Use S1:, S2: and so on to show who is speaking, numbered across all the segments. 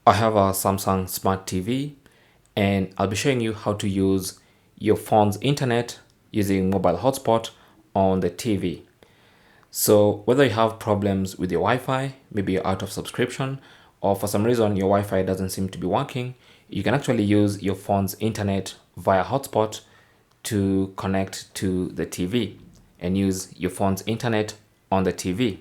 S1: I have a Samsung Smart TV and I'll be showing you how to use your phone's internet using mobile hotspot on the TV. So whether you have problems with your Wi-Fi, maybe you're out of subscription, or for some reason your Wi-Fi doesn't seem to be working, you can actually use your phone's internet via hotspot to connect to the TV and use your phone's internet on the TV.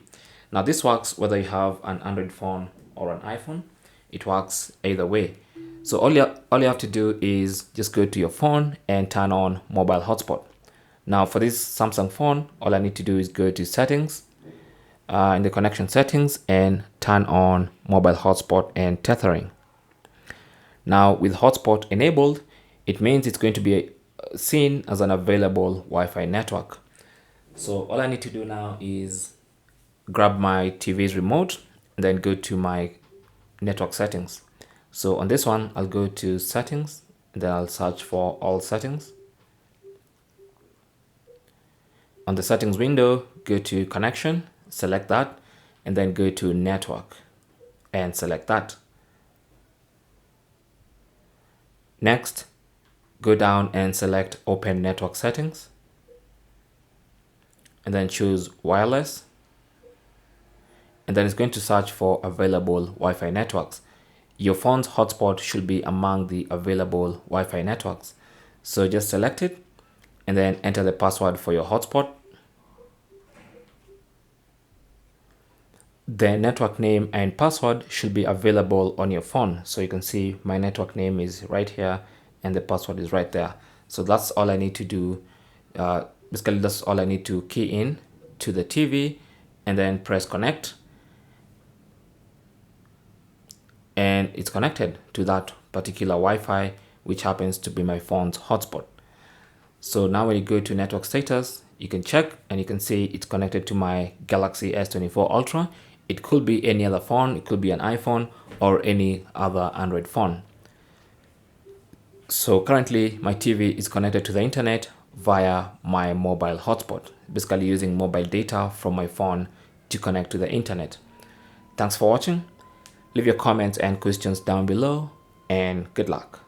S1: Now this works whether you have an Android phone or an iPhone. It works either way. So all you have to do is just go to your phone and turn on mobile hotspot. Now for this Samsung phone, all I need to do is go to settings, in the connection settings, and turn on mobile hotspot and tethering. Now with hotspot enabled, it means it's going to be seen as an available Wi-Fi network. So all I need to do now is grab my TV's remote and then go to my network settings. So on this one, I'll go to settings and then I'll search for all settings. On the settings window, go to connection, select that, and then go to network and select that. Next, go down and select open network settings and then choose wireless. And then it's going to search for available Wi-Fi networks. Your phone's hotspot should be among the available Wi-Fi networks. So just select it and then enter the password for your hotspot. The network name and password should be available on your phone. So you can see my network name is right here and the password is right there. So that's all I need to do. Basically, that's all I need to key in to the TV and then press connect. And it's connected to that particular Wi-Fi, which happens to be my phone's hotspot. So now when you go to network status, you can check and you can see it's connected to my Galaxy S24 Ultra. It could be any other phone, it could be an iPhone or any other Android phone. So currently my TV is connected to the internet via my mobile hotspot, basically using mobile data from my phone to connect to the internet. Thanks for watching. Leave your comments and questions down below and good luck.